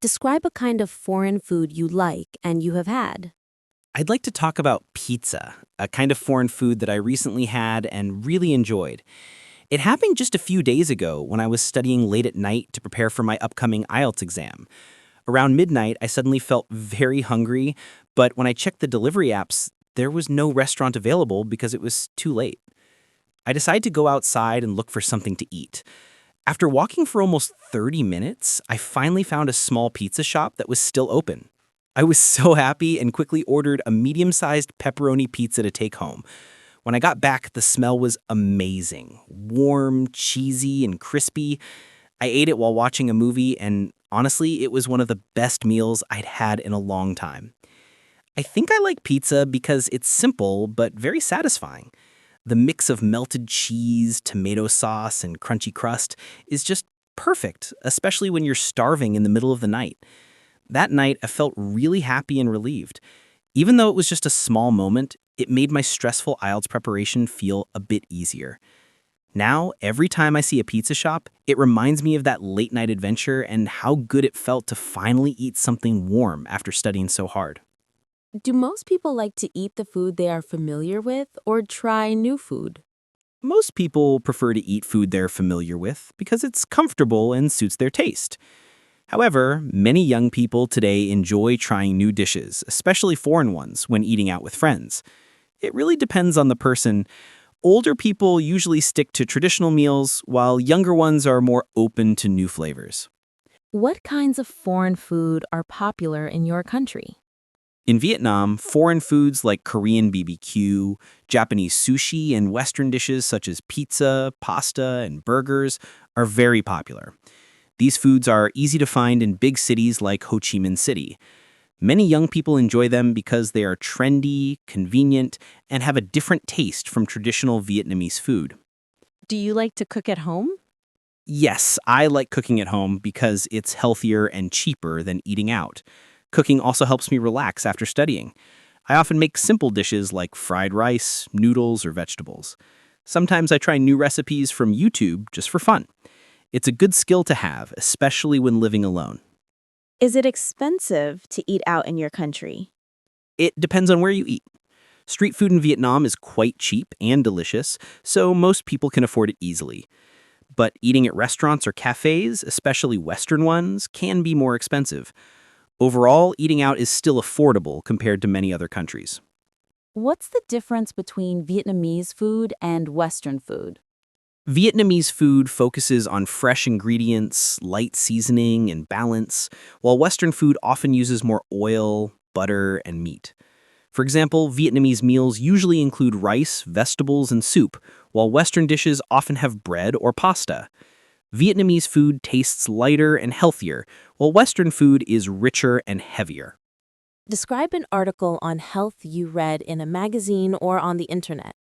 Describe a kind of foreign food you like and you have had. I'd like to talk about pizza, a kind of foreign food that I recently had and really enjoyed. It happened just a few days ago when I was studying late at night to prepare for my upcoming IELTS exam. Around midnight, I suddenly felt very hungry, but when I checked the delivery apps, there was no restaurant available because it was too late. I decided to go outside and look for something to eat. After walking for almost 30 minutes, I finally found a small pizza shop that was still open. I was so happy and quickly ordered a medium-sized pepperoni pizza to take home. When I got back, the smell was amazing. Warm, cheesy, and crispy. I ate it while watching a movie, and honestly, it was one of the best meals I'd had in a long time. I think I like pizza because it's simple but very satisfying. The mix of melted cheese, tomato sauce, and crunchy crust is just perfect, especially when you're starving in the middle of the night. That night, I felt really happy and relieved. Even though it was just a small moment, it made my stressful IELTS preparation feel a bit easier. Now, every time I see a pizza shop, it reminds me of that late-night adventure and how good it felt to finally eat something warm after studying so hard. Do most people like to eat the food they are familiar with or try new food? Most people prefer to eat food they're familiar with because it's comfortable and suits their taste. However, many young people today enjoy trying new dishes, especially foreign ones, when eating out with friends. It really depends on the person. Older people usually stick to traditional meals, while younger ones are more open to new flavors. What kinds of foreign food are popular in your country? In Vietnam, foreign foods like Korean BBQ, Japanese sushi, and Western dishes such as pizza, pasta, and burgers are very popular. These foods are easy to find in big cities like Ho Chi Minh City. Many young people enjoy them because they are trendy, convenient, and have a different taste from traditional Vietnamese food. Do you like to cook at home? Yes, I like cooking at home because it's healthier and cheaper than eating out. Cooking also helps me relax after studying. I often make simple dishes like fried rice, noodles, or vegetables. Sometimes I try new recipes from YouTube just for fun. It's a good skill to have, especially when living alone. Is it expensive to eat out in your country? It depends on where you eat. Street food in Vietnam is quite cheap and delicious, so most people can afford it easily. But eating at restaurants or cafes, especially Western ones, can be more expensive. Overall, eating out is still affordable compared to many other countries. What's the difference between Vietnamese food and Western food? Vietnamese food focuses on fresh ingredients, light seasoning, and balance, while Western food often uses more oil, butter, and meat. For example, Vietnamese meals usually include rice, vegetables, and soup, while Western dishes often have bread or pasta. Vietnamese food tastes lighter and healthier, while Western food is richer and heavier. Describe an article on health you read in a magazine or on the internet.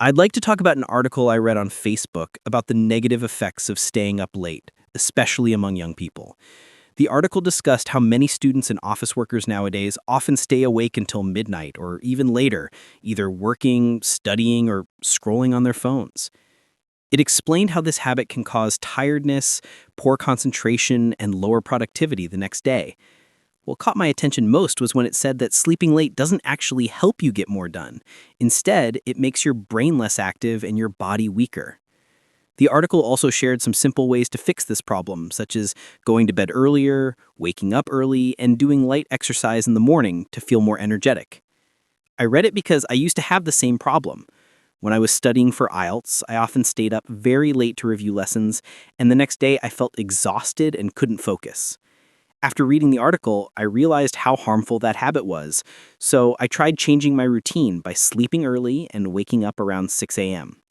I'd like to talk about an article I read on Facebook about the negative effects of staying up late, especially among young people. The article discussed how many students and office workers nowadays often stay awake until midnight or even later, either working, studying, or scrolling on their phones. It explained how this habit can cause tiredness, poor concentration, and lower productivity the next day. What caught my attention most was when it said that sleeping late doesn't actually help you get more done. Instead, it makes your brain less active and your body weaker. The article also shared some simple ways to fix this problem, such as going to bed earlier, waking up early, and doing light exercise in the morning to feel more energetic. I read it because I used to have the same problem. When I was studying for IELTS, I often stayed up very late to review lessons, and the next day I felt exhausted and couldn't focus. After reading the article, I realized how harmful that habit was, so I tried changing my routine by sleeping early and waking up around 6 a.m.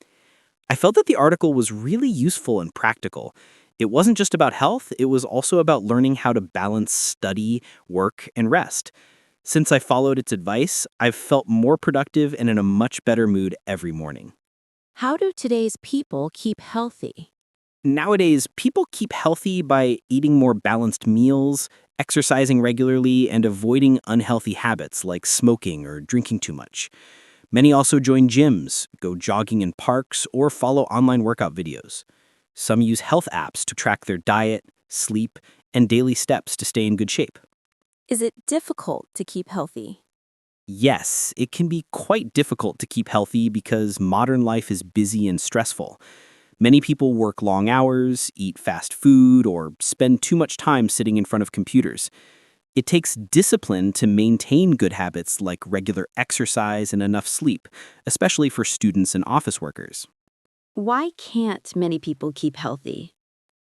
I felt that the article was really useful and practical. It wasn't just about health, it was also about learning how to balance study, work, and rest. Since I followed its advice, I've felt more productive and in a much better mood every morning. How do today's people keep healthy? Nowadays, people keep healthy by eating more balanced meals, exercising regularly, and avoiding unhealthy habits like smoking or drinking too much. Many also join gyms, go jogging in parks, or follow online workout videos. Some use health apps to track their diet, sleep, and daily steps to stay in good shape. Is it difficult to keep healthy? Yes, it can be quite difficult to keep healthy because modern life is busy and stressful. Many people work long hours, eat fast food, or spend too much time sitting in front of computers. It takes discipline to maintain good habits like regular exercise and enough sleep, especially for students and office workers. Why can't many people keep healthy?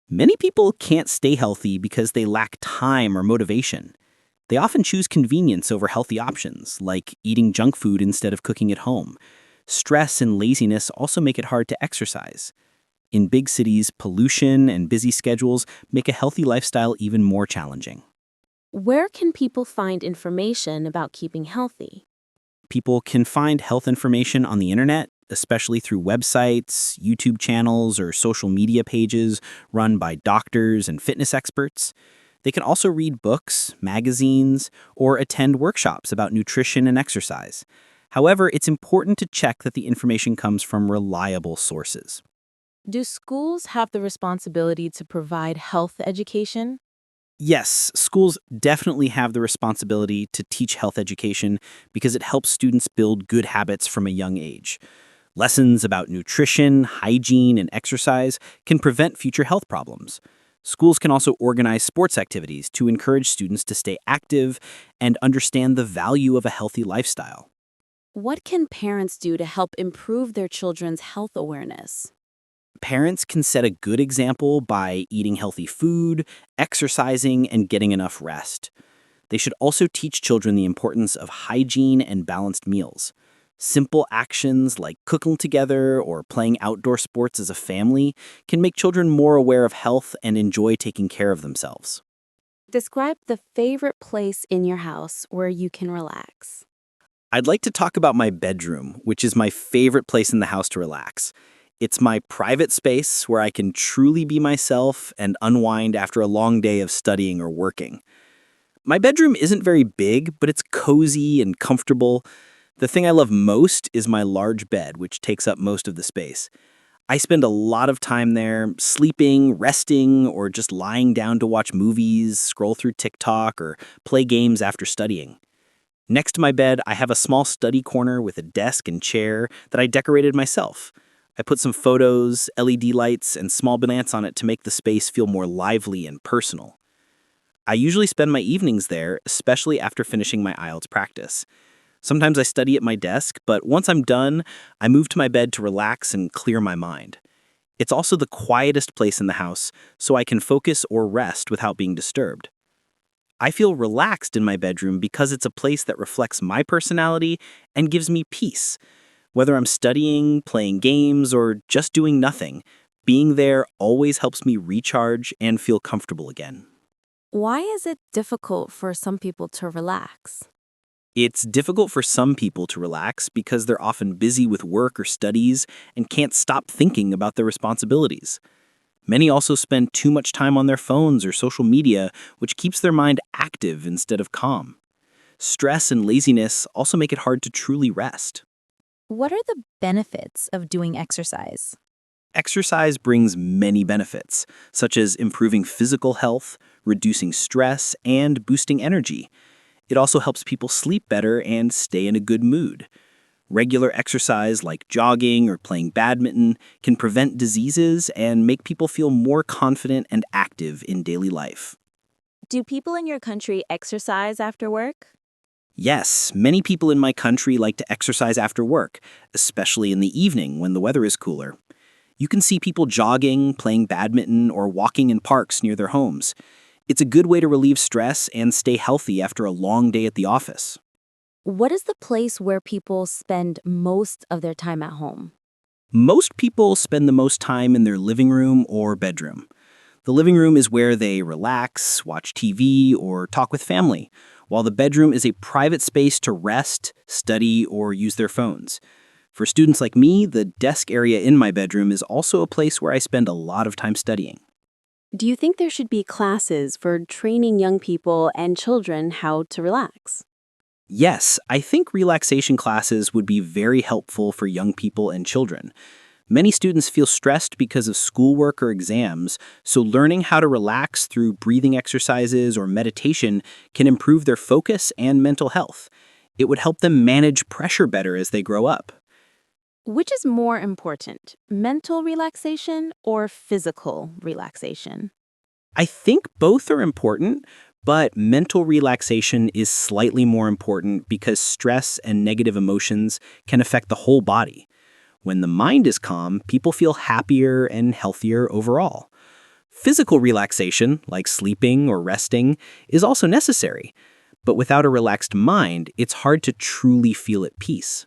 Many people can't stay healthy because they lack time or motivation. They often choose convenience over healthy options, like eating junk food instead of cooking at home. Stress and laziness also make it hard to exercise. In big cities, pollution and busy schedules make a healthy lifestyle even more challenging. Where can people find information about keeping healthy? People can find health information on the internet, especially through websites, YouTube channels, or social media pages run by doctors and fitness experts. They can also read books, magazines, or attend workshops about nutrition and exercise. However, it's important to check that the information comes from reliable sources. Do schools have the responsibility to provide health education? Yes, schools definitely have the responsibility to teach health education because it helps students build good habits from a young age. Lessons about nutrition, hygiene, and exercise can prevent future health problems. Schools can also organize sports activities to encourage students to stay active and understand the value of a healthy lifestyle. What can parents do to help improve their children's health awareness? Parents can set a good example by eating healthy food, exercising, and getting enough rest. They should also teach children the importance of hygiene and balanced meals. Simple actions like cooking together or playing outdoor sports as a family can make children more aware of health and enjoy taking care of themselves. Describe the favorite place in your house where you can relax. I'd like to talk about my bedroom, which is my favorite place in the house to relax. It's my private space where I can truly be myself and unwind after a long day of studying or working. My bedroom isn't very big, but it's cozy and comfortable. The thing I love most is my large bed, which takes up most of the space. I spend a lot of time there, sleeping, resting, or just lying down to watch movies, scroll through TikTok, or play games after studying. Next to my bed, I have a small study corner with a desk and chair that I decorated myself. I put some photos, LED lights, and small plants on it to make the space feel more lively and personal. I usually spend my evenings there, especially after finishing my IELTS practice. Sometimes I study at my desk, but once I'm done, I move to my bed to relax and clear my mind. It's also the quietest place in the house, so I can focus or rest without being disturbed. I feel relaxed in my bedroom because it's a place that reflects my personality and gives me peace. Whether I'm studying, playing games, or just doing nothing, being there always helps me recharge and feel comfortable again. Why is it difficult for some people to relax? It's difficult for some people to relax because they're often busy with work or studies and can't stop thinking about their responsibilities. Many also spend too much time on their phones or social media, which keeps their mind active instead of calm. Stress and laziness also make it hard to truly rest. What are the benefits of doing exercise? Exercise brings many benefits, such as improving physical health, reducing stress, and boosting energy. It also helps people sleep better and stay in a good mood. Regular exercise like jogging or playing badminton can prevent diseases and make people feel more confident and active in daily life. Do people in your country exercise after work? Yes, many people in my country like to exercise after work, especially in the evening when the weather is cooler. You can see people jogging, playing badminton, or walking in parks near their homes. It's a good way to relieve stress and stay healthy after a long day at the office. What is the place where people spend most of their time at home? Most people spend the most time in their living room or bedroom. The living room is where they relax, watch TV, or talk with family, while the bedroom is a private space to rest, study, or use their phones. For students like me, the desk area in my bedroom is also a place where I spend a lot of time studying. Do you think there should be classes for training young people and children how to relax? Yes, I think relaxation classes would be very helpful for young people and children. Many students feel stressed because of schoolwork or exams, so learning how to relax through breathing exercises or meditation can improve their focus and mental health. It would help them manage pressure better as they grow up. Which is more important, mental relaxation or physical relaxation? I think both are important, but mental relaxation is slightly more important because stress and negative emotions can affect the whole body. When the mind is calm, people feel happier and healthier overall. Physical relaxation, like sleeping or resting, is also necessary. But without a relaxed mind, it's hard to truly feel at peace.